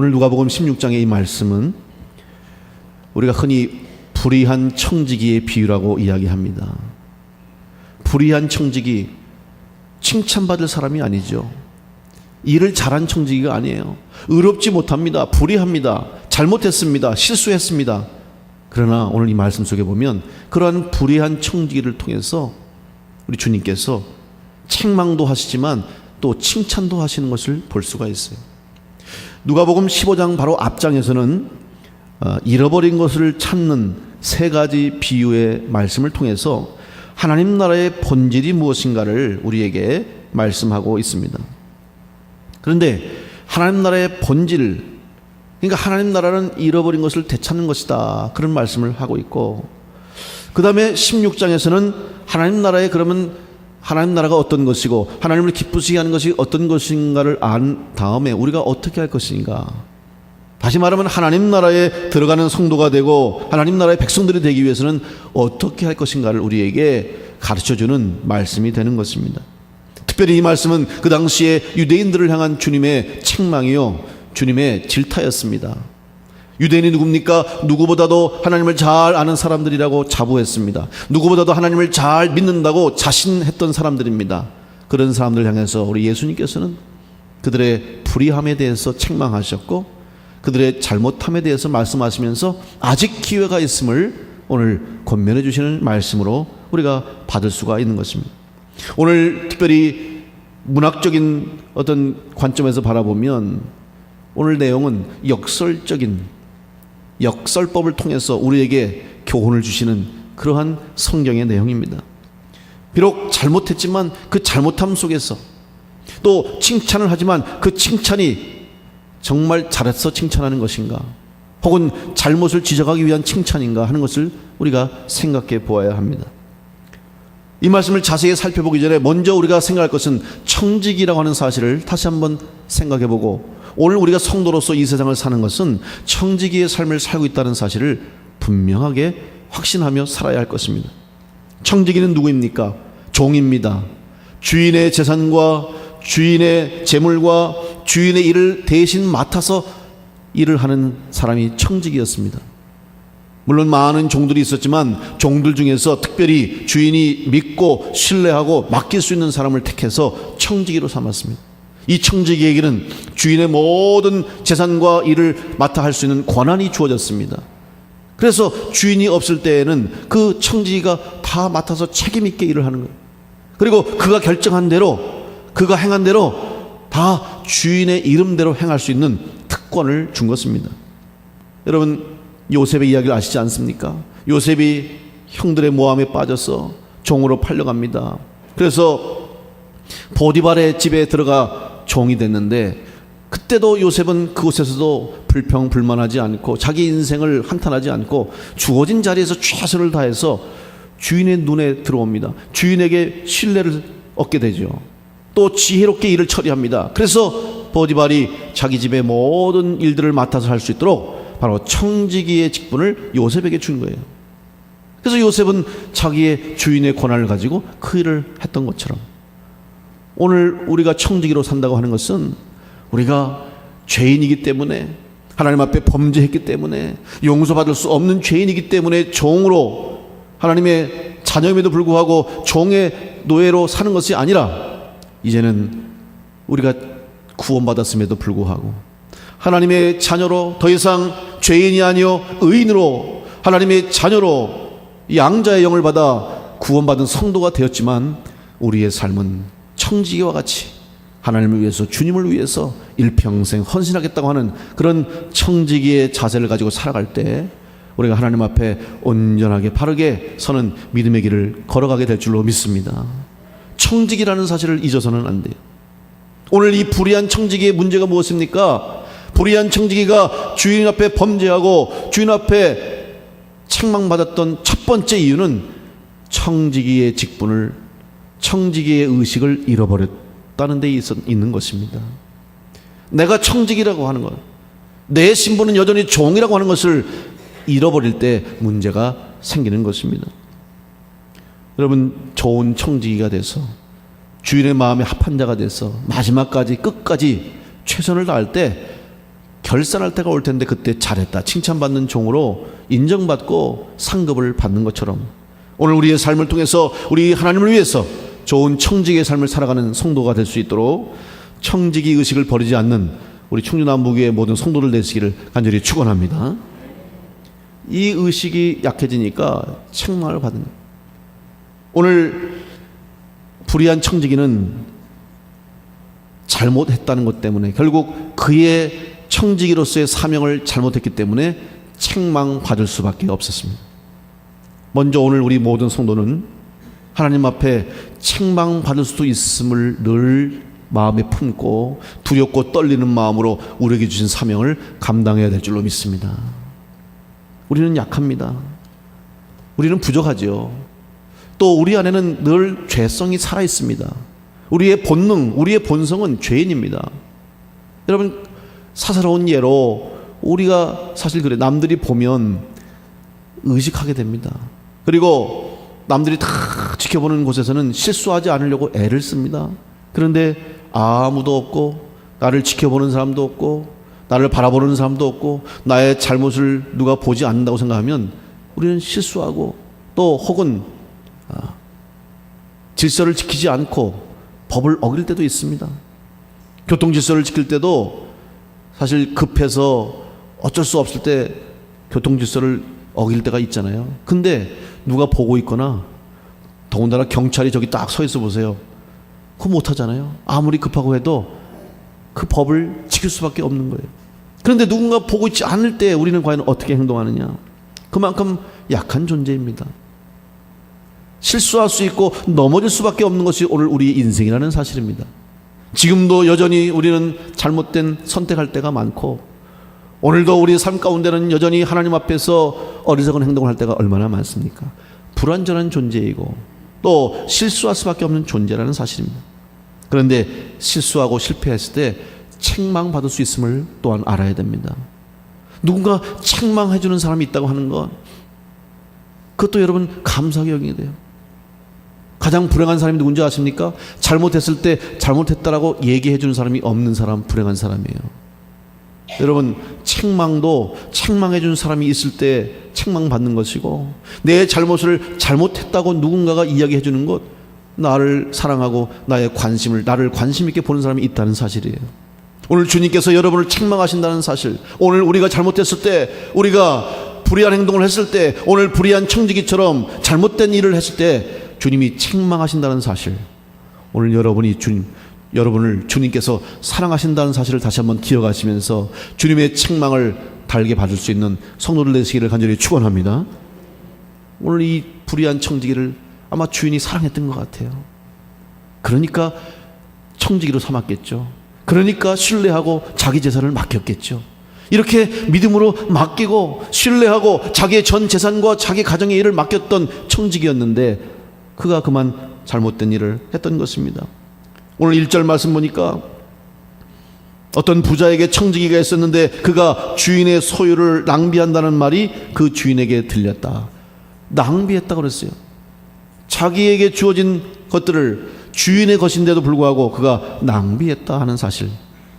오늘 누가복음 16장의 이 말씀은 우리가 흔히 불의한 청지기의 비유라고 이야기합니다. 불의한 청지기, 칭찬받을 사람이 아니죠. 일을 잘한 청지기가 아니에요. 의롭지 못합니다. 불의합니다. 잘못했습니다. 실수했습니다. 그러나 오늘 이 말씀 속에 보면 그러한 불의한 청지기를 통해서 우리 주님께서 책망도 하시지만 또 칭찬도 하시는 것을 볼 수가 있어요. 누가복음 15장 바로 앞장에서는 잃어버린 것을 찾는 세 가지 비유의 말씀을 통해서 하나님 나라의 본질이 무엇인가를 우리에게 말씀하고 있습니다. 그런데 하나님 나라의 본질, 그러니까 하나님 나라는 잃어버린 것을 되찾는 것이다, 그런 말씀을 하고 있고, 그 다음에 16장에서는 하나님 나라에 그러면 하나님 나라가 어떤 것이고 하나님을 기쁘시게 하는 것이 어떤 것인가를 안 다음에 우리가 어떻게 할 것인가, 다시 말하면 하나님 나라에 들어가는 성도가 되고 하나님 나라의 백성들이 되기 위해서는 어떻게 할 것인가를 우리에게 가르쳐주는 말씀이 되는 것입니다. 특별히 이 말씀은 그 당시에 유대인들을 향한 주님의 책망이요, 주님의 질타였습니다. 유대인이 누굽니까? 누구보다도 하나님을 잘 아는 사람들이라고 자부했습니다. 누구보다도 하나님을 잘 믿는다고 자신했던 사람들입니다. 그런 사람들 향해서 우리 예수님께서는 그들의 불의함에 대해서 책망하셨고 그들의 잘못함에 대해서 말씀하시면서 아직 기회가 있음을 오늘 권면해 주시는 말씀으로 우리가 받을 수가 있는 것입니다. 오늘 특별히 문학적인 어떤 관점에서 바라보면 오늘 내용은 역설법을 통해서 우리에게 교훈을 주시는 그러한 성경의 내용입니다. 비록 잘못했지만 그 잘못함 속에서 또 칭찬을 하지만 그 칭찬이 정말 잘해서 칭찬하는 것인가, 혹은 잘못을 지적하기 위한 칭찬인가 하는 것을 우리가 생각해 보아야 합니다. 이 말씀을 자세히 살펴보기 전에 먼저 우리가 생각할 것은 청지기라고 하는 사실을 다시 한번 생각해 보고, 오늘 우리가 성도로서 이 세상을 사는 것은 청지기의 삶을 살고 있다는 사실을 분명하게 확신하며 살아야 할 것입니다. 청지기는 누구입니까? 종입니다. 주인의 재산과 주인의 재물과 주인의 일을 대신 맡아서 일을 하는 사람이 청지기였습니다. 물론 많은 종들이 있었지만 종들 중에서 특별히 주인이 믿고 신뢰하고 맡길 수 있는 사람을 택해서 청지기로 삼았습니다. 이 청지기에게는 주인의 모든 재산과 일을 맡아 할 수 있는 권한이 주어졌습니다. 그래서 주인이 없을 때에는 그 청지기가 다 맡아서 책임 있게 일을 하는 거예요. 그리고 그가 결정한 대로, 그가 행한 대로 다 주인의 이름대로 행할 수 있는 특권을 준 것입니다. 여러분, 요셉의 이야기를 아시지 않습니까? 요셉이 형들의 모함에 빠져서 종으로 팔려갑니다. 그래서 보디발의 집에 들어가 종이 됐는데, 그때도 요셉은 그곳에서도 불평불만하지 않고 자기 인생을 한탄하지 않고 주어진 자리에서 최선을 다해서 주인의 눈에 들어옵니다. 주인에게 신뢰를 얻게 되죠. 또 지혜롭게 일을 처리합니다. 그래서 보디발이 자기 집의 모든 일들을 맡아서 할 수 있도록 바로 청지기의 직분을 요셉에게 준 거예요. 그래서 요셉은 자기의 주인의 권한을 가지고 그 일을 했던 것처럼, 오늘 우리가 청지기로 산다고 하는 것은 우리가 죄인이기 때문에, 하나님 앞에 범죄했기 때문에, 용서받을 수 없는 죄인이기 때문에 종으로, 하나님의 자녀임에도 불구하고 종의 노예로 사는 것이 아니라, 이제는 우리가 구원받았음에도 불구하고 하나님의 자녀로 더 이상 죄인이 아니요 의인으로, 하나님의 자녀로 양자의 영을 받아 구원받은 성도가 되었지만 우리의 삶은 청지기와 같이 하나님을 위해서, 주님을 위해서 일평생 헌신하겠다고 하는 그런 청지기의 자세를 가지고 살아갈 때 우리가 하나님 앞에 온전하게 바르게 서는 믿음의 길을 걸어가게 될 줄로 믿습니다. 청지기라는 사실을 잊어서는 안 돼요. 오늘 이 불의한 청지기의 문제가 무엇입니까? 불의한 청지기가 주인 앞에 범죄하고 주인 앞에 책망받았던 첫 번째 이유는 청지기의 직분을, 청지기의 의식을 잃어버렸다는 데 있는 것입니다. 내가 청지기라고 하는 것, 내 신분은 여전히 종이라고 하는 것을 잃어버릴 때 문제가 생기는 것입니다. 여러분, 좋은 청지기가 돼서 주인의 마음에 합한 자가 돼서 마지막까지 끝까지 최선을 다할 때 결산할 때가 올 텐데 그때 잘했다 칭찬받는 종으로 인정받고 상급을 받는 것처럼 오늘 우리의 삶을 통해서 우리 하나님을 위해서 좋은 청지기의 삶을 살아가는 성도가 될 수 있도록 청지기 의식을 버리지 않는 우리 충주남북의 모든 성도들 되시기를 간절히 축원합니다. 이 의식이 약해지니까 책망을 받는 거예요. 오늘 불의한 청지기는 잘못했다는 것 때문에 결국 그의 청지기로서의 사명을 잘못했기 때문에 책망받을 수밖에 없었습니다. 먼저 오늘 우리 모든 성도는 하나님 앞에 책망받을 수도 있음을 늘 마음에 품고 두렵고 떨리는 마음으로 우리에게 주신 사명을 감당해야 될 줄로 믿습니다. 우리는 약합니다. 우리는 부족하죠. 또 우리 안에는 늘 죄성이 살아 있습니다. 우리의 본능, 우리의 본성은 죄인입니다. 여러분, 사사로운 예로 우리가 사실 그래 남들이 보면 의식하게 됩니다. 그리고 남들이 다 지켜보는 곳에서는 실수하지 않으려고 애를 씁니다. 그런데 아무도 없고 나를 지켜보는 사람도 없고 나를 바라보는 사람도 없고 나의 잘못을 누가 보지 않는다고 생각하면 우리는 실수하고 또 혹은 질서를 지키지 않고 법을 어길 때도 있습니다. 교통 질서를 지킬 때도 사실 급해서 어쩔 수 없을 때 교통 질서를 어길 때가 있잖아요. 근데 누가 보고 있거나 더군다나 경찰이 저기 딱 서 있어 보세요. 그거 못하잖아요. 아무리 급하고 해도 그 법을 지킬 수밖에 없는 거예요. 그런데 누군가 보고 있지 않을 때 우리는 과연 어떻게 행동하느냐? 그만큼 약한 존재입니다. 실수할 수 있고 넘어질 수밖에 없는 것이 오늘 우리 인생이라는 사실입니다. 지금도 여전히 우리는 잘못된 선택할 때가 많고 오늘도 우리 삶 가운데는 여전히 하나님 앞에서 어리석은 행동을 할 때가 얼마나 많습니까? 불완전한 존재이고 또 실수할 수밖에 없는 존재라는 사실입니다. 그런데 실수하고 실패했을 때 책망받을 수 있음을 또한 알아야 됩니다. 누군가 책망해 주는 사람이 있다고 하는 것, 그것도 여러분 감사하게 여기게 돼요. 가장 불행한 사람이 누군지 아십니까? 잘못했을 때 잘못했다라고 얘기해 주는 사람이 없는 사람, 불행한 사람이에요. 여러분, 책망도 책망해 주는 사람이 있을 때 책망받는 것이고 내 잘못을 잘못했다고 누군가가 이야기해 주는 것, 나를 사랑하고 나의 관심을, 나를 관심 있게 보는 사람이 있다는 사실이에요. 오늘 주님께서 여러분을 책망하신다는 사실, 오늘 우리가 잘못했을 때, 우리가 불의한 행동을 했을 때, 오늘 불의한 청지기처럼 잘못된 일을 했을 때 주님이 책망하신다는 사실, 오늘 여러분을 주님께서 사랑하신다는 사실을 다시 한번 기억하시면서 주님의 책망을 달게 받을 수 있는 성도들 되시기를 간절히 축원합니다. 오늘 이 불의한 청지기를 아마 주인이 사랑했던 것 같아요. 그러니까 청지기로 삼았겠죠. 그러니까 신뢰하고 자기 재산을 맡겼겠죠. 이렇게 믿음으로 맡기고 신뢰하고 자기의 전 재산과 자기 가정의 일을 맡겼던 청지기였는데 그가 그만 잘못된 일을 했던 것입니다. 오늘 1절 말씀 보니까 어떤 부자에게 청지기가 있었는데 그가 주인의 소유를 낭비한다는 말이 그 주인에게 들렸다. 낭비했다고 그랬어요. 자기에게 주어진 것들을 주인의 것인데도 불구하고 그가 낭비했다 하는 사실,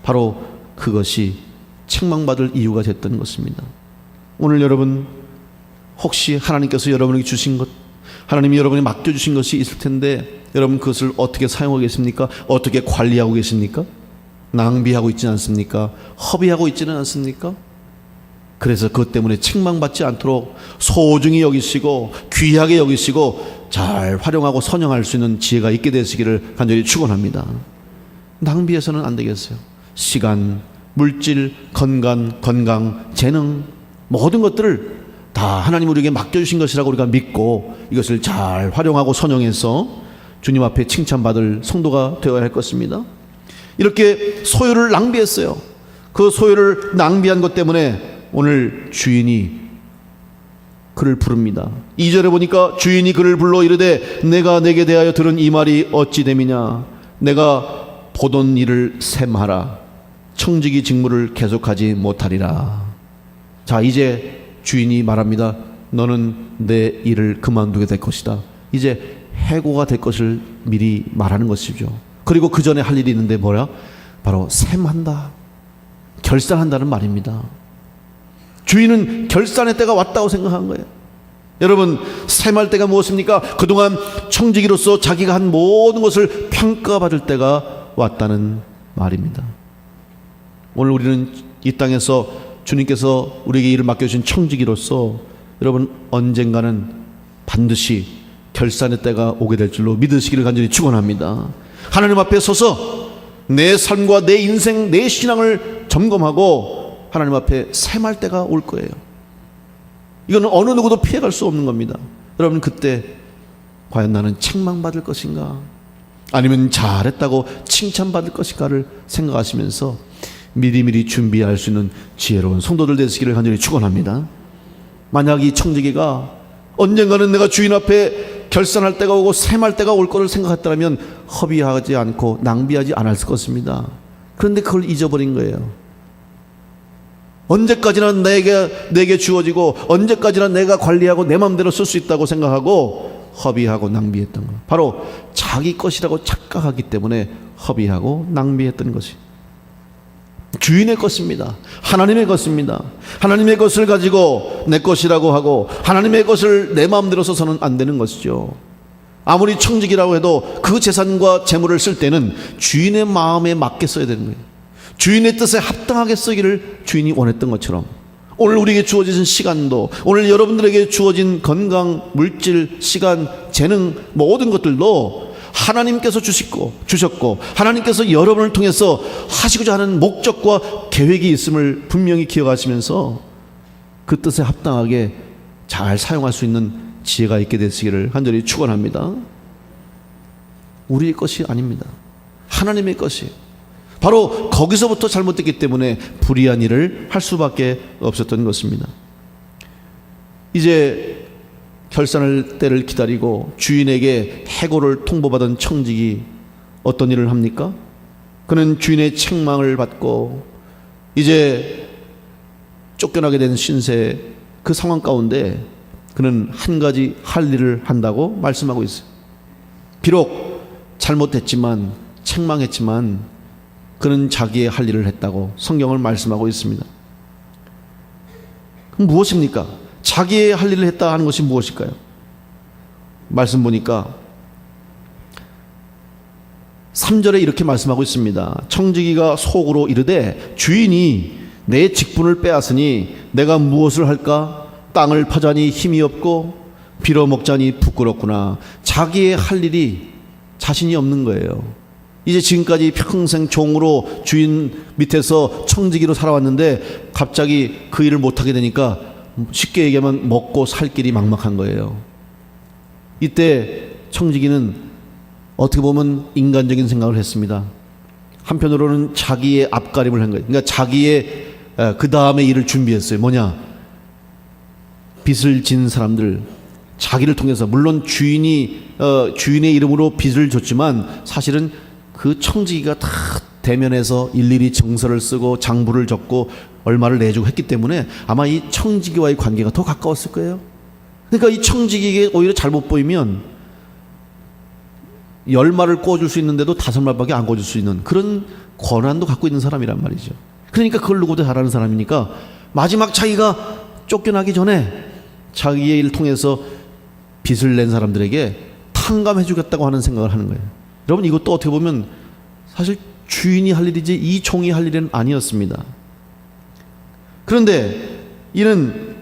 바로 그것이 책망받을 이유가 됐던 것입니다. 오늘 여러분, 혹시 하나님께서 여러분에게 주신 것, 하나님이 여러분이 맡겨주신 것이 있을 텐데 여러분 그것을 어떻게 사용하고 계십니까? 어떻게 관리하고 계십니까? 낭비하고 있지는 않습니까? 허비하고 있지는 않습니까? 그래서 그것 때문에 책망받지 않도록 소중히 여기시고 귀하게 여기시고 잘 활용하고 선용할 수 있는 지혜가 있게 되시기를 간절히 축원합니다. 낭비해서는 안 되겠어요. 시간, 물질, 건강, 재능, 모든 것들을 다 하나님 우리에게 맡겨주신 것이라고 우리가 믿고 이것을 잘 활용하고 선용해서 주님 앞에 칭찬받을 성도가 되어야 할 것입니다. 이렇게 소유를 낭비했어요. 그 소유를 낭비한 것 때문에 오늘 주인이 그를 부릅니다. 2절에 보니까 주인이 그를 불러 이르되 내가 내게 대하여 들은 이 말이 어찌 됨이냐. 내가 보던 일을 셈하라. 청지기 직무를 계속하지 못하리라. 자, 이제 주인이 말합니다. 너는 내 일을 그만두게 될 것이다. 이제 해고가 될 것을 미리 말하는 것이죠. 그리고 그 전에 할 일이 있는데 뭐야? 바로 셈한다. 결산한다는 말입니다. 주인은 결산의 때가 왔다고 생각한 거예요. 여러분, 셈할 때가 무엇입니까? 그동안 청지기로서 자기가 한 모든 것을 평가받을 때가 왔다는 말입니다. 오늘 우리는 이 땅에서 주님께서 우리에게 일을 맡겨주신 청지기로서 여러분, 언젠가는 반드시 결산의 때가 오게 될 줄로 믿으시기를 간절히 축원합니다. 하나님 앞에 서서 내 삶과 내 인생, 내 신앙을 점검하고 하나님 앞에 셈할 때가 올 거예요. 이건 어느 누구도 피해갈 수 없는 겁니다. 여러분, 그때 과연 나는 책망받을 것인가, 아니면 잘했다고 칭찬받을 것인가를 생각하시면서 미리미리 준비할 수 있는 지혜로운 성도들 되시기를 간절히 축원합니다. 만약 이 청지기가 언젠가는 내가 주인 앞에 결산할 때가 오고 셈할 때가 올 거를 생각했다면 허비하지 않고 낭비하지 않았을 것입니다. 그런데 그걸 잊어버린 거예요. 언제까지나 내게 주어지고 언제까지나 내가 관리하고 내 마음대로 쓸 수 있다고 생각하고 허비하고 낭비했던 것, 바로 자기 것이라고 착각하기 때문에 허비하고 낭비했던 것이 주인의 것입니다. 하나님의 것입니다. 하나님의 것을 가지고 내 것이라고 하고 하나님의 것을 내 마음대로 써서는 안 되는 것이죠. 아무리 청지기라고 해도 그 재산과 재물을 쓸 때는 주인의 마음에 맞게 써야 되는 거예요. 주인의 뜻에 합당하게 쓰기를 주인이 원했던 것처럼 오늘 우리에게 주어진 시간도, 오늘 여러분들에게 주어진 건강, 물질, 시간, 재능, 모든 것들도 하나님께서 주셨고 하나님께서 여러분을 통해서 하시고자 하는 목적과 계획이 있음을 분명히 기억하시면서 그 뜻에 합당하게 잘 사용할 수 있는 지혜가 있게 되시기를 간절히 축원합니다. 우리의 것이 아닙니다. 하나님의 것이. 바로 거기서부터 잘못됐기 때문에 불의한 일을 할 수밖에 없었던 것입니다. 이제 결산할 때를 기다리고 주인에게 해고를 통보받은 청직이 어떤 일을 합니까? 그는 주인의 책망을 받고 이제 쫓겨나게 된 신세, 그 상황 가운데 그는 한 가지 할 일을 한다고 말씀하고 있어요. 비록 잘못했지만, 책망했지만 그는 자기의 할 일을 했다고 성경을 말씀하고 있습니다. 그럼 무엇입니까? 자기의 할 일을 했다 하는 것이 무엇일까요? 말씀 보니까 3절에 이렇게 말씀하고 있습니다. 청지기가 속으로 이르되 주인이 내 직분을 빼앗으니 내가 무엇을 할까? 땅을 파자니 힘이 없고 빌어먹자니 부끄럽구나. 자기의 할 일이 자신이 없는 거예요. 이제 지금까지 평생 종으로 주인 밑에서 청지기로 살아왔는데 갑자기 그 일을 못하게 되니까 쉽게 얘기하면 먹고 살 길이 막막한 거예요. 이때 청지기는 어떻게 보면 인간적인 생각을 했습니다. 한편으로는 자기의 앞가림을 한 거예요. 그러니까 자기의 그 다음에 일을 준비했어요. 뭐냐? 빚을 진 사람들, 자기를 통해서, 물론 주인의 이름으로 빚을 줬지만 사실은 그 청지기가 다 대면해서 일일이 정서를 쓰고 장부를 적고 얼마를 내주고 했기 때문에 아마 이 청지기와의 관계가 더 가까웠을 거예요. 그러니까 이 청지기에게 오히려 잘못 보이면 10말을 꿔줄 수 있는데도 5말밖에 안 꿔줄 수 있는 그런 권한도 갖고 있는 사람이란 말이죠. 그러니까 그걸 누구보다 잘하는 사람이니까 마지막 자기가 쫓겨나기 전에 자기의 일을 통해서 빚을 낸 사람들에게 탕감해 주겠다고 하는 생각을 하는 거예요. 여러분, 이것도 어떻게 보면 사실 주인이 할 일이지 이 종이 할 일은 아니었습니다. 그런데 이는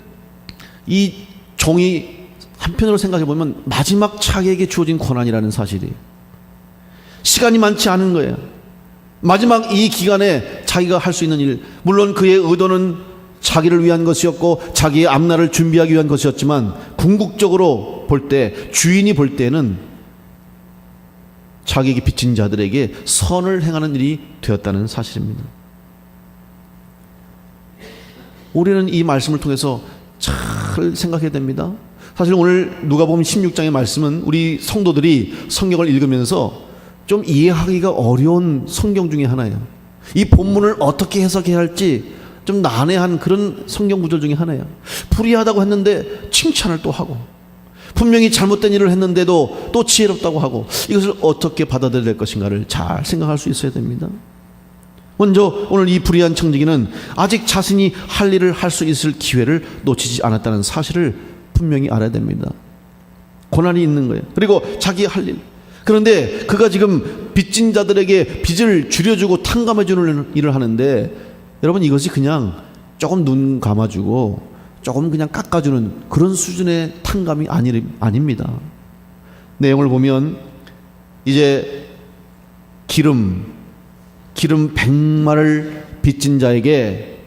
이 종이 한편으로 생각해 보면 마지막 자기에게 주어진 권한이라는 사실이, 시간이 많지 않은 거예요. 마지막 이 기간에 자기가 할 수 있는 일, 물론 그의 의도는 자기를 위한 것이었고 자기의 앞날을 준비하기 위한 것이었지만 궁극적으로 볼 때, 주인이 볼 때는 자기에게 빚진 자들에게 선을 행하는 일이 되었다는 사실입니다. 우리는 이 말씀을 통해서 잘 생각해야 됩니다. 사실 오늘 누가복음 16장의 말씀은 우리 성도들이 성경을 읽으면서 좀 이해하기가 어려운 성경 중에 하나예요. 이 본문을 어떻게 해석해야 할지 좀 난해한 그런 성경 구절 중에 하나예요. 불의하다고 했는데 칭찬을 또 하고, 분명히 잘못된 일을 했는데도 또 지혜롭다고 하고, 이것을 어떻게 받아들여야 될 것인가를 잘 생각할 수 있어야 됩니다. 먼저 오늘 이 불의한 청지기는 아직 자신이 할 일을 할 수 있을 기회를 놓치지 않았다는 사실을 분명히 알아야 됩니다. 고난이 있는 거예요. 그리고 자기 할 일. 그런데 그가 지금 빚진 자들에게 빚을 줄여주고 탕감해주는 일을 하는데, 여러분, 이것이 그냥 조금 눈 감아주고 조금 그냥 깎아주는 그런 수준의 탕감이 아닙니다. 내용을 보면 이제 기름 100마를 빚진 자에게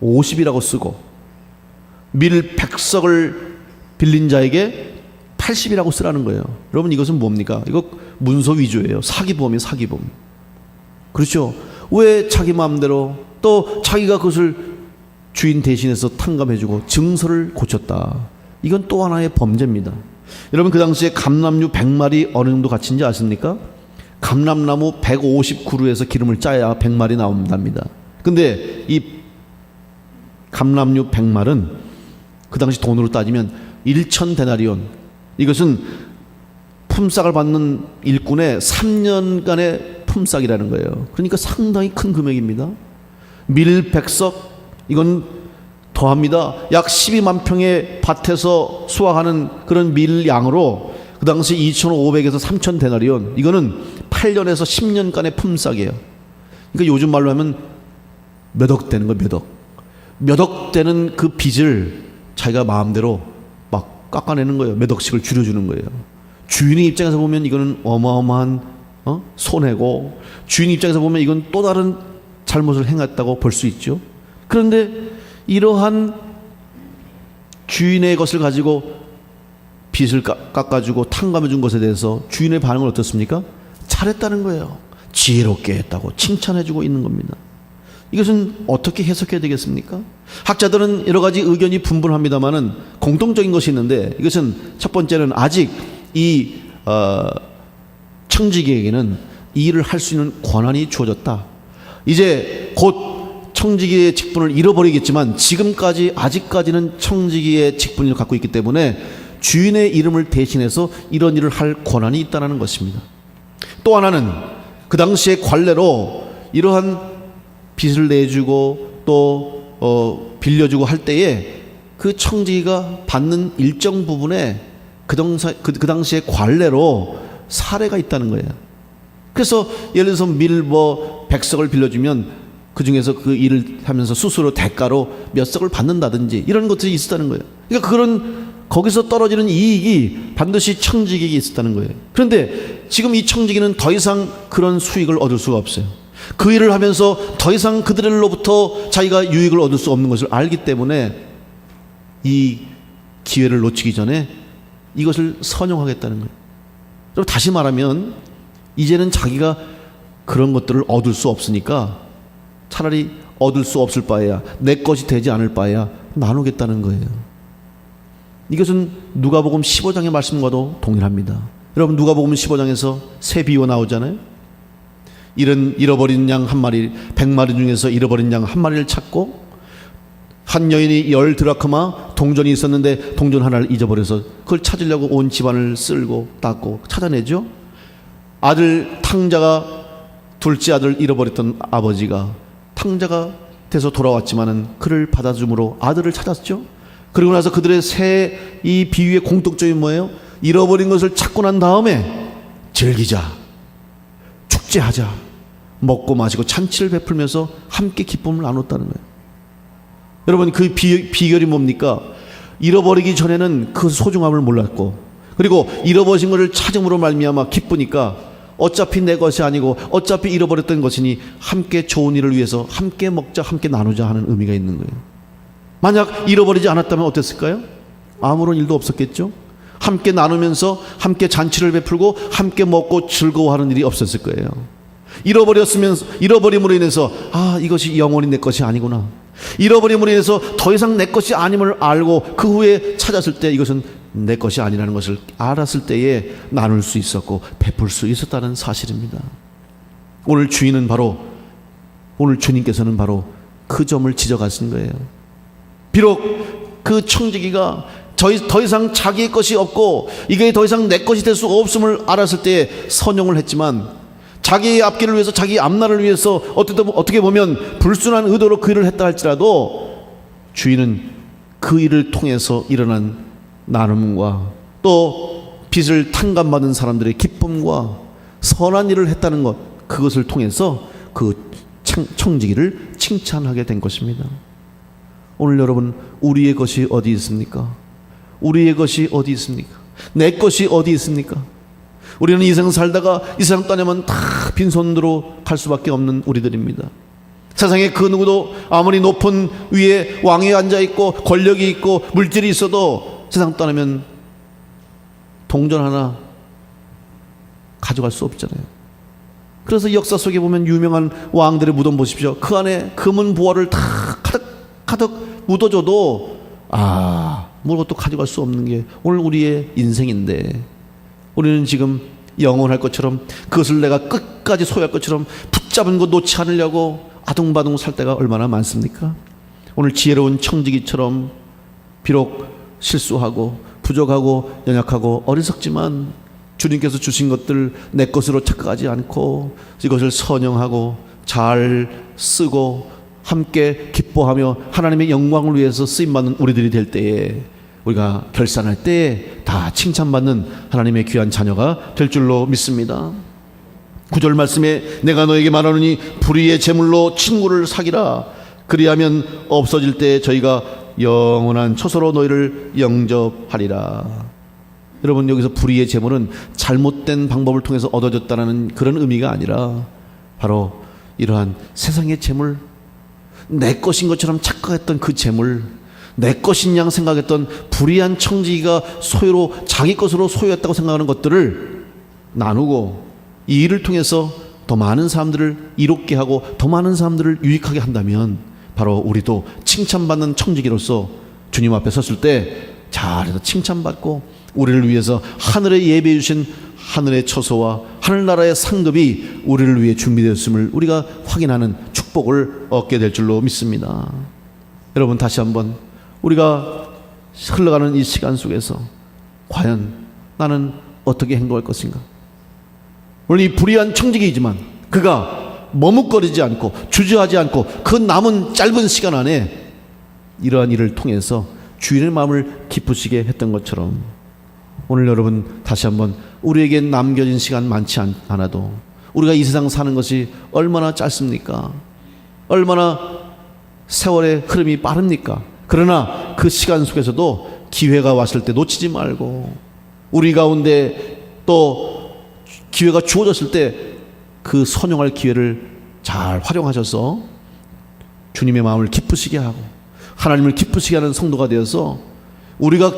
50이라고 쓰고, 밀 100석을 빌린 자에게 80이라고 쓰라는 거예요. 여러분, 이것은 뭡니까? 이거 문서 위조예요. 사기범이에요, 사기범. 그렇죠? 왜 자기 마음대로, 또 자기가 그것을 주인 대신해서 탕감해주고 증서를 고쳤다. 이건 또 하나의 범죄입니다. 여러분, 그 당시에 감람류 100마리 어느 정도 가치인지 아십니까? 감람나무 150그루에서 기름을 짜야 100마리 나온답니다. 근데 이 감람류 100말은 그 당시 돈으로 따지면 1000데나리온, 이것은 품삯을 받는 일꾼의 3년간의 품삯이라는 거예요. 그러니까 상당히 큰 금액입니다. 밀 100석, 이건 더합니다. 약 12만 평의 밭에서 수확하는 그런 밀 양으로 그 당시 2,500에서 3,000데나리온, 이거는 8년에서 10년간의 품삯이에요. 그러니까 요즘 말로 하면 몇 억 되는 거예요. 몇 억 되는 그 빚을 자기가 마음대로 막 깎아내는 거예요. 몇 억씩을 줄여주는 거예요. 주인의 입장에서 보면 이거는 어마어마한 손해고, 주인 입장에서 보면 이건 또 다른 잘못을 행했다고 볼 수 있죠. 그런데 이러한 주인의 것을 가지고 빚을 깎아주고 탕감해준 것에 대해서 주인의 반응은 어떻습니까? 잘했다는 거예요. 지혜롭게 했다고 칭찬해주고 있는 겁니다. 이것은 어떻게 해석해야 되겠습니까? 학자들은 여러 가지 의견이 분분합니다만은 공통적인 것이 있는데, 이것은 첫 번째는 아직 이 청지기에게는 이 일을 할 수 있는 권한이 주어졌다. 이제 곧 청지기의 직분을 잃어버리겠지만 지금까지 아직까지는 청지기의 직분을 갖고 있기 때문에 주인의 이름을 대신해서 이런 일을 할 권한이 있다는 것입니다. 또 하나는 그 당시의 관례로 이러한 빚을 내주고 또 빌려주고 할 때에 그 청지기가 받는 일정 부분에 그 당시의 관례로 사례가 있다는 거예요. 그래서 예를 들어서 밀 100석을 빌려주면 그 중에서 그 일을 하면서 스스로 대가로 몇 석을 받는다든지 이런 것들이 있었다는 거예요. 그러니까 그런 거기서 떨어지는 이익이 반드시 청지기에게 있었다는 거예요. 그런데 지금 이 청지기는 더 이상 그런 수익을 얻을 수가 없어요. 그 일을 하면서 더 이상 그들로부터 자기가 유익을 얻을 수 없는 것을 알기 때문에 이 기회를 놓치기 전에 이것을 선용하겠다는 거예요. 그럼 다시 말하면 이제는 자기가 그런 것들을 얻을 수 없으니까 차라리 얻을 수 없을 바에야, 내 것이 되지 않을 바에야 나누겠다는 거예요. 이것은 누가복음 15장의 말씀과도 동일합니다. 여러분, 누가복음 15장에서 새 비유가 나오잖아요. 잃어버린 양 한 마리, 100마리 중에서 잃어버린 양 한 마리를 찾고, 한 여인이 10드라크마 동전이 있었는데 동전 하나를 잊어버려서 그걸 찾으려고 온 집안을 쓸고 닦고 찾아내죠. 아들 탕자가, 둘째 아들 잃어버렸던 아버지가 탕자가 돼서 돌아왔지만은 그를 받아줌으로 아들을 찾았죠. 그리고 나서 그들의 새 이 비유의 공통점이 뭐예요? 잃어버린 것을 찾고 난 다음에 즐기자, 축제하자, 먹고 마시고 잔치를 베풀면서 함께 기쁨을 나눴다는 거예요. 여러분, 그 비결이 뭡니까? 잃어버리기 전에는 그 소중함을 몰랐고, 그리고 잃어버린 것을 찾음으로 말미암아 기쁘니까 어차피 내 것이 아니고 어차피 잃어버렸던 것이니 함께 좋은 일을 위해서 함께 먹자, 함께 나누자 하는 의미가 있는 거예요. 만약 잃어버리지 않았다면 어땠을까요? 아무런 일도 없었겠죠. 함께 나누면서 함께 잔치를 베풀고 함께 먹고 즐거워하는 일이 없었을 거예요. 잃어버림으로 인해서 이것이 영원히 내 것이 아니구나, 잃어버림으로 인해서 더 이상 내 것이 아님을 알고 그 후에 찾았을 때 이것은 내 것이 아니라는 것을 알았을 때에 나눌 수 있었고 베풀 수 있었다는 사실입니다. 오늘 주님께서는 바로 그 점을 지적하신 거예요. 비록 그 청지기가 더 이상 자기의 것이 없고 이게 더 이상 내 것이 될 수 없음을 알았을 때에 선용을 했지만, 자기의 앞길을 위해서, 자기 앞날을 위해서 어떻게 보면 불순한 의도로 그 일을 했다 할지라도 주인은 그 일을 통해서 일어난 나눔과 또 빚을 탕감받은 사람들의 기쁨과 선한 일을 했다는 것, 그것을 통해서 그 청지기를 칭찬하게 된 것입니다. 오늘 여러분, 우리의 것이 어디 있습니까? 우리의 것이 어디 있습니까? 내 것이 어디 있습니까? 우리는 이 세상 살다가 이 세상 떠나면 다 빈손으로 갈 수밖에 없는 우리들입니다. 세상에 그 누구도 아무리 높은 위에 왕위에 앉아있고 권력이 있고 물질이 있어도 세상 떠나면 동전 하나 가져갈 수 없잖아요. 그래서 역사 속에 보면 유명한 왕들의 무덤 보십시오. 그 안에 금은 보화를 다 가득 묻어줘도 아무것도 가져갈 수 없는 게 오늘 우리의 인생인데, 우리는 지금 영원할 것처럼 그것을 내가 끝까지 소유할 것처럼 붙잡은 거 놓지 않으려고 아둥바둥 살 때가 얼마나 많습니까? 오늘 지혜로운 청지기처럼 비록 실수하고 부족하고 연약하고 어리석지만 주님께서 주신 것들 내 것으로 착각하지 않고 이것을 선영하고 잘 쓰고 함께 기뻐하며 하나님의 영광을 위해서 쓰임받는 우리들이 될 때에, 우리가 결산할 때에 다 칭찬받는 하나님의 귀한 자녀가 될 줄로 믿습니다. 9절 말씀에 내가 너에게 말하노니 불의의 재물로 친구를 사기라. 그리하면 없어질 때 저희가 영원한 처소로 너희를 영접하리라. 여러분, 여기서 불의의 재물은 잘못된 방법을 통해서 얻어졌다는 그런 의미가 아니라 바로 이러한 세상의 재물, 내 것인 것처럼 착각했던 그 재물, 내 것인 양 생각했던 불의한 청지기가 소유로 자기 것으로 소유했다고 생각하는 것들을 나누고 이 일을 통해서 더 많은 사람들을 이롭게 하고 더 많은 사람들을 유익하게 한다면 바로 우리도 칭찬받는 청지기로서 주님 앞에 섰을 때 잘해서 칭찬받고 우리를 위해서 하늘에 예배해 주신 하늘의 처소와 하늘나라의 상급이 우리를 위해 준비되었음을 우리가 확인하는 축복을 얻게 될 줄로 믿습니다. 여러분, 다시 한번 우리가 흘러가는 이 시간 속에서 과연 나는 어떻게 행동할 것인가? 오늘 이 불의한 청지기이지만 그가 머뭇거리지 않고 주저하지 않고 그 남은 짧은 시간 안에 이러한 일을 통해서 주인의 마음을 기쁘시게 했던 것처럼 오늘 여러분 다시 한번 우리에게 남겨진 시간 많지 않아도 우리가 이 세상 사는 것이 얼마나 짧습니까? 얼마나 세월의 흐름이 빠릅니까? 그러나 그 시간 속에서도 기회가 왔을 때 놓치지 말고 우리 가운데 또 기회가 주어졌을 때 그 선용할 기회를 잘 활용하셔서 주님의 마음을 기쁘시게 하고 하나님을 기쁘시게 하는 성도가 되어서 우리가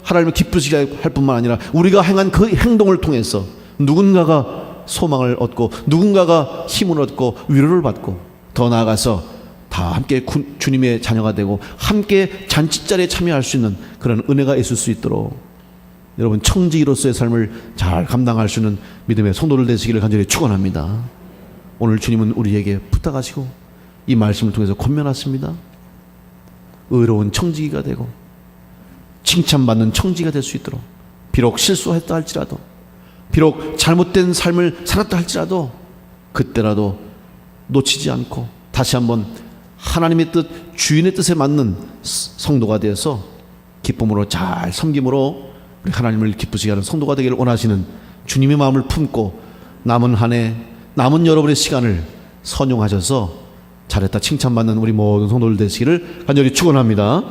하나님을 기쁘시게 할 뿐만 아니라 우리가 행한 그 행동을 통해서 누군가가 소망을 얻고 누군가가 힘을 얻고 위로를 받고 더 나아가서 다 함께 주님의 자녀가 되고 함께 잔치자리에 참여할 수 있는 그런 은혜가 있을 수 있도록 여러분 청지기로서의 삶을 잘 감당할 수 있는 믿음의 성도들 되시기를 간절히 축원합니다. 오늘 주님은 우리에게 부탁하시고 이 말씀을 통해서 권면하십니다. 의로운 청지기가 되고 칭찬받는 청지기가 될 수 있도록 비록 실수했다 할지라도 비록 잘못된 삶을 살았다 할지라도 그때라도 놓치지 않고 다시 한번 하나님의 뜻, 주인의 뜻에 맞는 성도가 되어서 기쁨으로 잘 섬김으로 우리 하나님을 기쁘시게 하는 성도가 되기를 원하시는 주님의 마음을 품고 남은 한 해, 남은 여러분의 시간을 선용하셔서 잘했다 칭찬받는 우리 모든 성도들 되시기를 간절히 축원합니다.